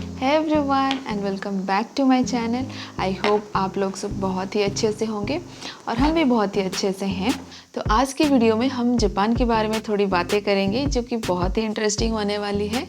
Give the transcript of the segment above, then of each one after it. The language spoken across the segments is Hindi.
है everyone and welcome back to my channel. I hope आप लोग सब बहुत ही अच्छे से होंगे और हम भी बहुत ही अच्छे से हैं। तो आज की वीडियो में हम जापान के बारे में थोड़ी बातें करेंगे जो कि बहुत ही इंटरेस्टिंग होने वाली है।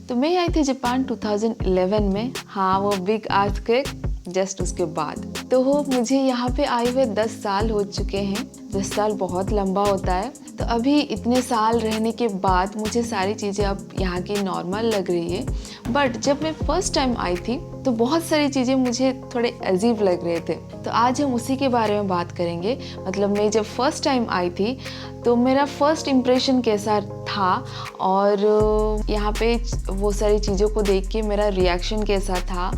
तो मैं आई थी जापान 2011 में, हाँ वो बिग अर्थक्वेक जस्ट उसके बाद। तो मुझे यहाँ पे आए हुए 10 साल हो चुके हैं। 10 साल बहुत लंबा होता है। तो अभी इतने साल रहने के बाद मुझे सारी चीज़ें अब यहाँ की नॉर्मल लग रही है। बट जब मैं फ़र्स्ट टाइम आई थी तो बहुत सारी चीज़ें मुझे थोड़े अजीब लग रहे थे। तो आज हम उसी के बारे में बात करेंगे। मतलब मैं जब फर्स्ट टाइम आई थी तो मेरा फर्स्ट इम्प्रेशन कैसा था और यहाँ पे वो सारी चीज़ों को देख के मेरा रिएक्शन कैसा था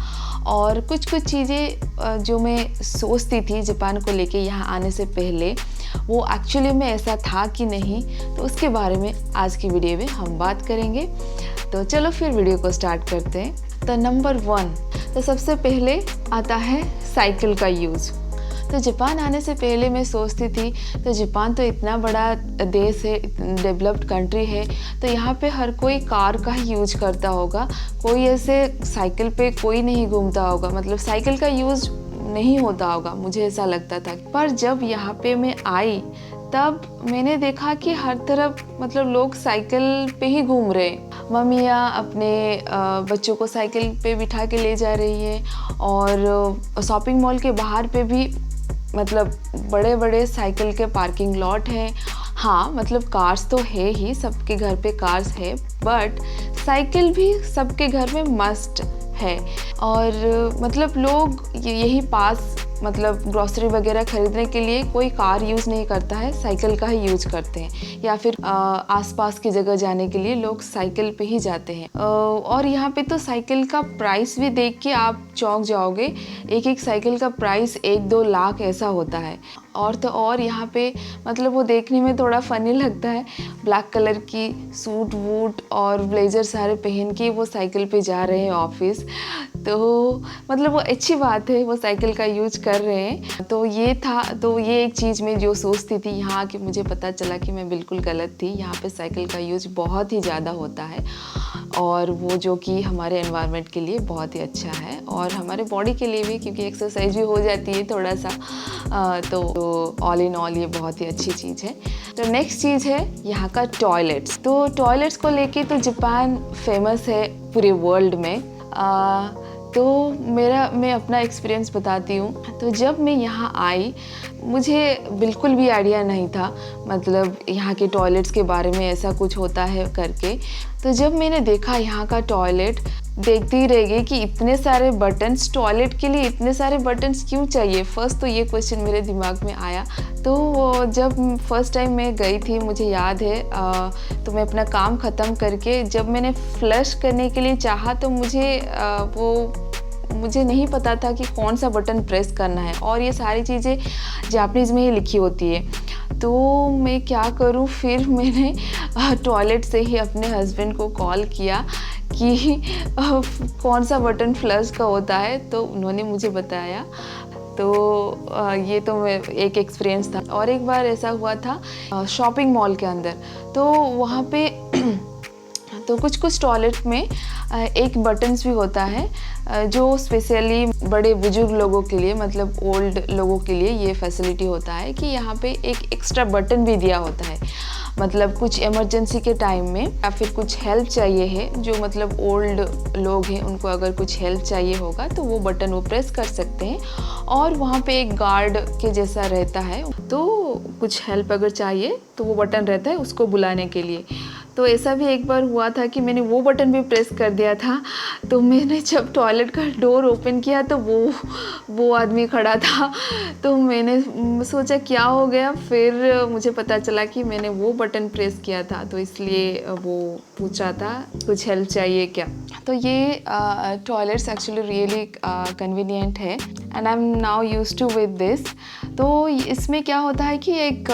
और कुछ चीज़ें जो मैं सोचती थी जापान को लेके यहाँ आने से पहले वो एक्चुअली में ऐसा था कि नहीं, तो उसके बारे में आज की वीडियो में हम बात करेंगे। तो चलो फिर वीडियो को स्टार्ट करते हैं। तो नंबर 1, तो सबसे पहले आता है साइकिल का यूज़। तो जापान आने से पहले मैं सोचती थी तो जापान तो इतना बड़ा देश है, डेवलप्ड कंट्री है, तो यहाँ पे हर कोई कार का ही यूज करता होगा, कोई ऐसे साइकिल पे कोई नहीं घूमता होगा, मतलब साइकिल का यूज़ नहीं होता होगा, मुझे ऐसा लगता था। पर जब यहाँ पे मैं आई तब मैंने देखा कि हर तरफ मतलब लोग साइकिल पे ही घूम रहे हैं। मम्मियाँ अपने बच्चों को साइकिल पे बिठा के ले जा रही है और शॉपिंग मॉल के बाहर पे भी मतलब बड़े बड़े साइकिल के पार्किंग लॉट हैं। हाँ मतलब कार्स तो है ही, सबके घर पे कार्स है, बट साइकिल भी सबके घर में मस्ट है। और मतलब लोग यही पास मतलब ग्रॉसरी वगैरह ख़रीदने के लिए कोई कार यूज़ नहीं करता है, साइकिल का ही यूज करते हैं, या फिर आसपास की जगह जाने के लिए लोग साइकिल पे ही जाते हैं। और यहाँ पे तो साइकिल का प्राइस भी देख के आप चौंक जाओगे। एक साइकिल का प्राइस 1-2 लाख ऐसा होता है। और तो और यहाँ पे मतलब वो देखने में थोड़ा फ़नी लगता है, ब्लैक कलर की सूट वूट और ब्लेजर सारे पहन के वो साइकिल पे जा रहे हैं ऑफिस। तो मतलब वो अच्छी बात है, वो साइकिल का यूज कर रहे हैं। तो ये था, तो ये एक चीज़ में जो सोचती थी यहाँ कि मुझे पता चला कि मैं बिल्कुल गलत थी। यहाँ पे साइकिल का यूज बहुत ही ज़्यादा होता है और वो जो कि हमारे एनवायरनमेंट के लिए बहुत ही अच्छा है और हमारे बॉडी के लिए भी, क्योंकि एक्सरसाइज भी हो जाती है थोड़ा सा। तो ऑल इन ऑल ये बहुत ही अच्छी चीज़ है। तो नेक्स्ट चीज़ है यहाँ का टॉयलेट्स। तो टॉयलेट्स को लेके तो जापान फेमस है पूरे वर्ल्ड में। तो मैं अपना एक्सपीरियंस बताती हूँ। तो जब मैं यहाँ आई मुझे बिल्कुल भी आइडिया नहीं था मतलब यहाँ के टॉयलेट्स के बारे में ऐसा कुछ होता है करके। तो जब मैंने देखा यहाँ का टॉयलेट, देखती ही रह गई कि इतने सारे बटन्स, टॉयलेट के लिए इतने सारे बटन्स क्यों चाहिए। फर्स्ट तो ये क्वेश्चन मेरे दिमाग में आया। तो जब फर्स्ट टाइम मैं गई थी मुझे याद है, तो मैं अपना काम ख़त्म करके जब मैंने फ्लश करने के लिए चाहा तो मुझे नहीं पता था कि कौन सा बटन प्रेस करना है और ये सारी चीज़ें जापानीज़ में ही लिखी होती है। तो मैं क्या करूं, फिर मैंने टॉयलेट से ही अपने हस्बैंड को कॉल किया कि कौन सा बटन फ्लश का होता है, तो उन्होंने मुझे बताया। तो ये तो एक एक्सपीरियंस था। और एक बार ऐसा हुआ था शॉपिंग मॉल के अंदर, तो वहाँ पे तो कुछ टॉयलेट में एक बटन्स भी होता है जो स्पेशली बड़े बुजुर्ग लोगों के लिए, मतलब ओल्ड लोगों के लिए ये फैसिलिटी होता है कि यहाँ पे एक एक्स्ट्रा बटन भी दिया होता है। मतलब कुछ इमरजेंसी के टाइम में या फिर कुछ हेल्प चाहिए है, जो मतलब ओल्ड लोग हैं उनको अगर कुछ हेल्प चाहिए होगा तो वो बटन वो प्रेस कर सकते हैं और वहाँ पे एक गार्ड के जैसा रहता है, तो कुछ हेल्प अगर चाहिए तो वो बटन रहता है उसको बुलाने के लिए। तो ऐसा भी एक बार हुआ था कि मैंने वो बटन भी प्रेस कर दिया था। तो मैंने जब टॉयलेट का डोर ओपन किया तो वो आदमी खड़ा था। तो मैंने सोचा क्या हो गया, फिर मुझे पता चला कि मैंने वो बटन प्रेस किया था, तो इसलिए वो पूछ रहा था कुछ हेल्प चाहिए क्या। तो ये टॉयलेट्स एक्चुअली रियली कन्वीनियंट है and I am now used to with this. तो इसमें क्या होता है कि एक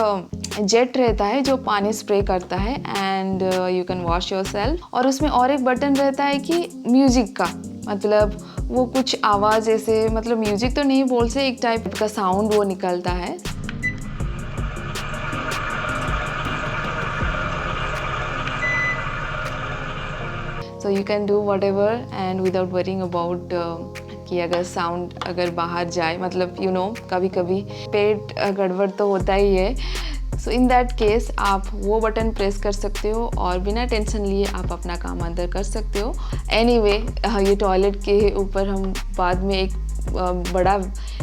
जेट रहता है जो पानी स्प्रे करता है and you can wash yourself. और उसमें और एक बटन रहता है कि म्यूजिक का, मतलब वो कुछ आवाज़ ऐसे, मतलब म्यूजिक तो नहीं बोल से, एक टाइप का साउंड वो निकलता है। So you can do what ever and without worrying about कि अगर साउंड अगर बाहर जाए, मतलब यू नो कभी कभी पेट गड़बड़ तो होता ही है। सो इन दैट केस आप वो बटन प्रेस कर सकते हो और बिना टेंशन लिए आप अपना काम अंदर कर सकते हो। एनीवे ये टॉयलेट के ऊपर हम बाद में एक बड़ा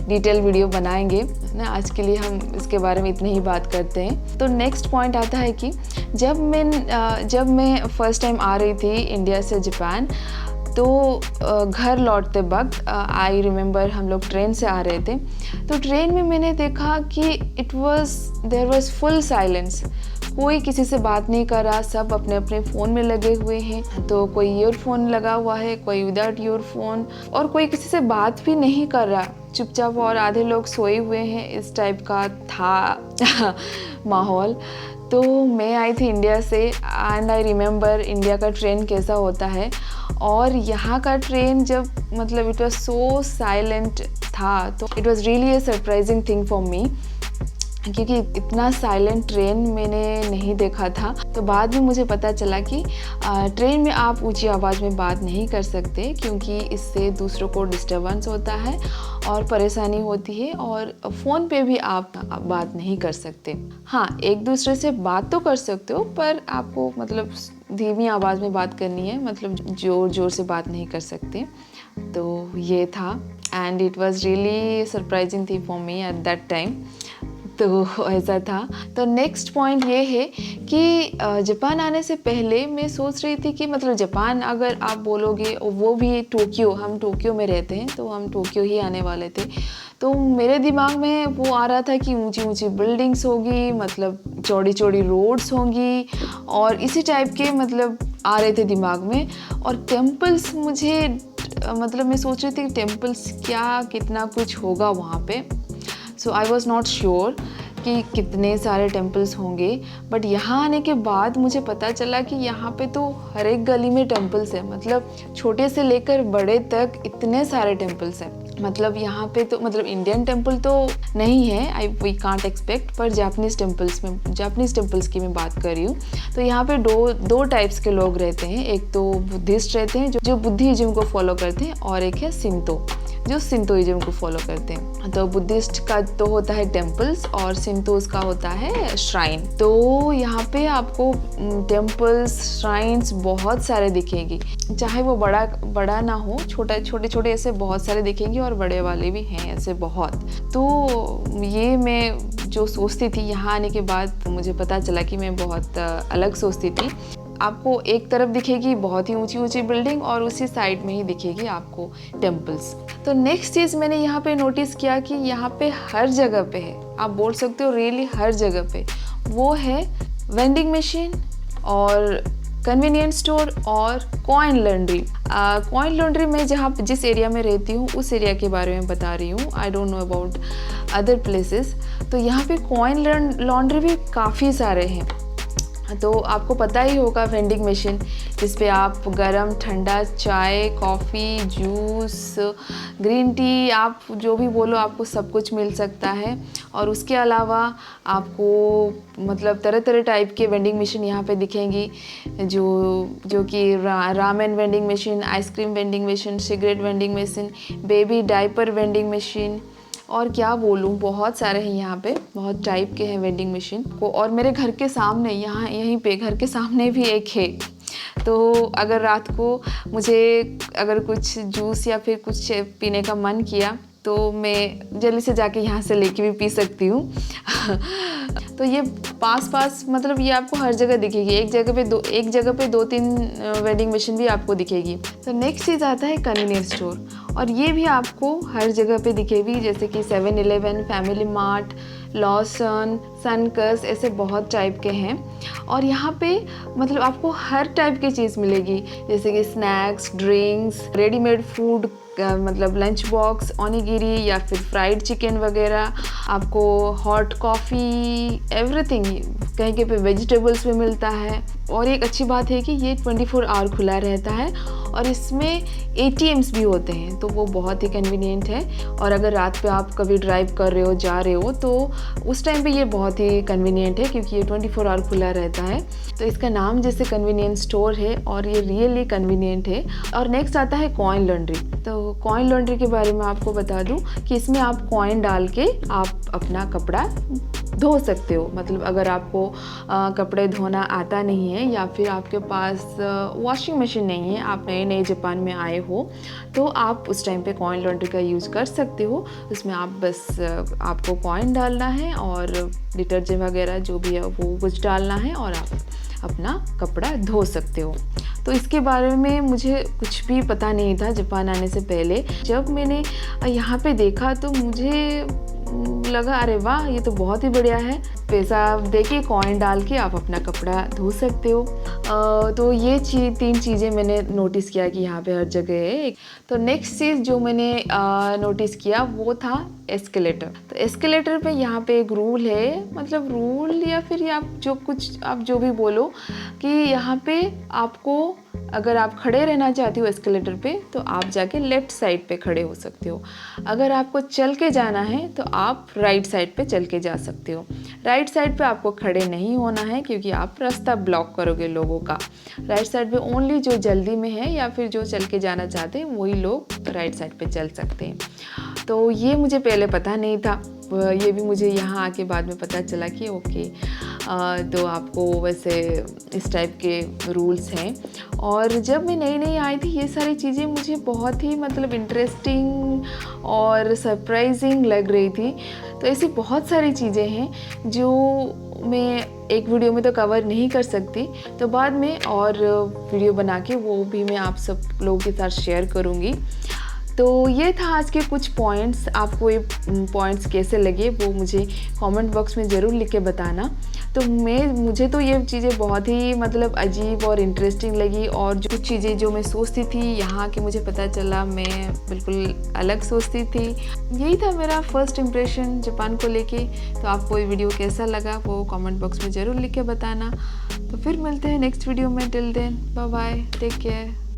डिटेल वीडियो बनाएंगे ना, आज के लिए हम इसके बारे में इतनी ही बात करते हैं। तो नेक्स्ट पॉइंट आता है कि जब मैं फ़र्स्ट टाइम आ रही थी इंडिया से जापान, तो घर लौटते वक्त आई रिमेंबर हम लोग ट्रेन से आ रहे थे, तो ट्रेन में मैंने देखा कि देयर वाज फुल साइलेंस। कोई किसी से बात नहीं कर रहा, सब अपने अपने फ़ोन में लगे हुए हैं। तो कोई ईयरफोन लगा हुआ है, कोई विदाउट ईयरफोन, और कोई किसी से बात भी नहीं कर रहा, चुपचाप, और आधे लोग सोए हुए हैं। इस टाइप का था माहौल। तो मैं आई थी इंडिया से एंड आई रिमेंबर इंडिया का ट्रेन कैसा होता है, और यहाँ का ट्रेन जब मतलब इट वाज सो साइलेंट था, तो it was really a surprising thing for me, क्योंकि इतना साइलेंट ट्रेन मैंने नहीं देखा था। तो बाद में मुझे पता चला कि ट्रेन में आप ऊंची आवाज़ में बात नहीं कर सकते, क्योंकि इससे दूसरों को डिस्टर्बेंस होता है और परेशानी होती है, और फ़ोन पे भी आप बात नहीं कर सकते। हाँ, एक दूसरे से बात तो कर सकते हो, पर आपको मतलब धीमी आवाज़ में बात करनी है, मतलब ज़ोर ज़ोर से बात नहीं कर सकते। तो ये था and it was really surprising थी for me at that time. तो ऐसा था। तो नेक्स्ट पॉइंट ये है कि जापान आने से पहले मैं सोच रही थी कि मतलब जापान अगर आप बोलोगे, वो भी टोक्यो, हम टोक्यो में रहते हैं, तो हम टोक्यो ही आने वाले थे। तो मेरे दिमाग में वो आ रहा था कि ऊंची ऊंची बिल्डिंग्स होगी, मतलब चौड़ी चौड़ी रोड्स होंगी, और इसी टाइप के मतलब आ रहे थे दिमाग में। और टेम्पल्स मुझे मतलब मैं सोच रही थी कि टेम्पल्स क्या कितना कुछ होगा वहाँ पे। सो आई वॉज नॉट श्योर कि कितने सारे टेम्पल्स होंगे, बट यहाँ आने के बाद मुझे पता चला कि यहाँ पे तो हर एक गली में टेम्पल्स है, मतलब छोटे से लेकर बड़े तक इतने सारे टेम्पल्स हैं। मतलब यहाँ पे तो मतलब इंडियन टेम्पल तो नहीं है, वी कांट एक्सपेक्ट, पर जापानीज़ टेम्पल्स की मैं बात कर रही हूँ। तो यहाँ पे दो टाइप्स के लोग रहते हैं, एक तो बुद्धिस्ट रहते हैं जो बुद्धिज़्म को फॉलो करते हैं, और एक है सिंतो जो सिंतोइज्म को फॉलो करते हैं। तो बुद्धिस्ट का तो होता है टेम्पल्स और सिंतोज का होता है श्राइन। तो यहाँ पे आपको टेम्पल्स, श्राइन्स बहुत सारे दिखेंगी, चाहे वो बड़ा ना हो, छोटे ऐसे बहुत सारे दिखेंगे, और बड़े वाले भी हैं ऐसे बहुत। तो ये मैं जो सोचती थी, यहाँ आने के बाद मुझे पता चला कि मैं बहुत अलग सोचती थी। आपको एक तरफ दिखेगी बहुत ही ऊंची ऊंची बिल्डिंग, और उसी साइड में ही दिखेगी आपको टेम्पल्स। तो नेक्स्ट चीज़ मैंने यहाँ पे नोटिस किया कि यहाँ पे हर जगह पे है, आप बोल सकते हो रियली हर जगह पे, वो है वेंडिंग मशीन और कन्वीनियंस स्टोर और कॉइन लॉन्ड्री। कॉइन लॉन्ड्री में जिस एरिया में रहती हूँ उस एरिया के बारे में बता रही हूँ, I don't know about other places. तो यहाँ पे कॉइन लॉन्ड्री भी काफ़ी सारे हैं। तो आपको पता ही होगा वेंडिंग मशीन, जिस पे आप गरम ठंडा चाय, कॉफ़ी, जूस, ग्रीन टी, आप जो भी बोलो आपको सब कुछ मिल सकता है। और उसके अलावा आपको मतलब तरह तरह टाइप के वेंडिंग मशीन यहाँ पे दिखेंगी, जो कि ramen vending machine, ice cream vending machine, cigarette vending machine, baby diaper vending machine, और क्या बोलूँ, बहुत सारे हैं यहाँ पे, बहुत टाइप के हैं वेंडिंग मशीन को। और मेरे घर के सामने यहीं पे घर के सामने भी एक है। तो अगर रात को मुझे अगर कुछ जूस या फिर कुछ पीने का मन किया, तो मैं जल्दी से जाके यहाँ से लेके भी पी सकती हूँ। तो ये पास मतलब ये आपको हर जगह दिखेगी, एक जगह पे दो तीन वेंडिंग मशीन भी आपको दिखेगी। तो नेक्स्ट चीज़ आता है कन्वीनियंस स्टोर, और ये भी आपको हर जगह पे दिखेगी, जैसे कि 7-Eleven, फैमिली मार्ट, लॉसन, सनकस, ऐसे बहुत टाइप के हैं। और यहाँ पे मतलब आपको हर टाइप की चीज़ मिलेगी, जैसे कि स्नैक्स, ड्रिंक्स, रेडीमेड फूड, मतलब लंच बॉक्स ओनिगिरी या फिर फ्राइड चिकन वगैरह, आपको हॉट कॉफ़ी, एवरीथिंग, कहीं कहीं पे वेजिटेबल्स भी मिलता है। और एक अच्छी बात है कि ये 24 आवर खुला रहता है और इसमें ATMs भी होते हैं, तो वो बहुत ही कन्वीनियंट है। और अगर रात पे आप कभी ड्राइव कर रहे हो, जा रहे हो, तो उस टाइम पे ये बहुत ही कन्वीनियंट है क्योंकि ये 24 आवर खुला रहता है। तो इसका नाम जैसे कन्वीनियंस स्टोर है और ये रियली कन्वीनियंट है। और नेक्स्ट आता है कॉइन लॉन्ड्री। तो कॉइन लॉन्ड्री के बारे में आपको बता दूं कि इसमें आप कॉइन डाल के आप अपना कपड़ा धो सकते हो। मतलब अगर आपको कपड़े धोना आता नहीं है या फिर आपके पास वॉशिंग मशीन नहीं है, आप नए नए जापान में आए हो, तो आप उस टाइम पे कॉइन लॉन्ड्री का यूज़ कर सकते हो। उसमें आप बस आपको कॉइन डालना है और डिटर्जेंट वगैरह जो भी है वो कुछ डालना है और आप अपना कपड़ा धो सकते हो। तो इसके बारे में मुझे कुछ भी पता नहीं था जापान आने से पहले। जब मैंने यहाँ पे देखा तो मुझे लगा अरे वाह, ये तो बहुत ही बढ़िया है। पैसा देके कॉइन डाल के आप अपना कपड़ा धो सकते हो। तो ये 3 चीज़ें मैंने नोटिस किया कि यहाँ पे हर जगह है। तो नेक्स्ट चीज़ जो मैंने नोटिस किया वो था एस्केलेटर। तो एस्केलेटर पे यहाँ पे एक रूल है, मतलब रूल या फिर आप जो भी बोलो कि यहाँ पे आपको, अगर आप खड़े रहना चाहते हो एस्केलेटर पे तो आप जाके लेफ़्ट साइड पे खड़े हो सकते हो। अगर आपको चल के जाना है तो आप राइट साइड पे चल के जा सकते हो। राइट साइड पे आपको खड़े नहीं होना है क्योंकि आप रास्ता ब्लॉक करोगे लोगों का। राइट साइड पे ओनली जो जल्दी में है या फिर जो चल के जाना चाहते हैं वही लोग राइट साइड पे चल सकते हैं। तो ये मुझे पहले पता नहीं था, ये भी मुझे यहाँ आके बाद में पता चला कि ओके, तो आपको वैसे इस टाइप के रूल्स हैं। और जब मैं नई आई थी ये सारी चीज़ें मुझे बहुत ही मतलब इंटरेस्टिंग और सरप्राइजिंग लग रही थी। तो ऐसी बहुत सारी चीज़ें हैं जो मैं एक वीडियो में तो कवर नहीं कर सकती, तो बाद में और वीडियो बना के वो भी मैं आप सब लोगों के साथ शेयर करूँगी। तो ये था आज के कुछ पॉइंट्स। आपको ये पॉइंट्स कैसे लगे वो मुझे कमेंट बॉक्स में ज़रूर लिख के बताना। तो मुझे तो ये चीज़ें बहुत ही मतलब अजीब और इंटरेस्टिंग लगी, और जो कुछ चीज़ें जो मैं सोचती थी यहाँ के मुझे पता चला मैं बिल्कुल अलग सोचती थी। यही था मेरा फर्स्ट इम्प्रेशन जापान को लेके। तो आपको ये वीडियो कैसा लगा वो कमेंट बॉक्स में ज़रूर लिख के बताना। तो फिर मिलते हैं नेक्स्ट वीडियो में। Till then bye bye, take care.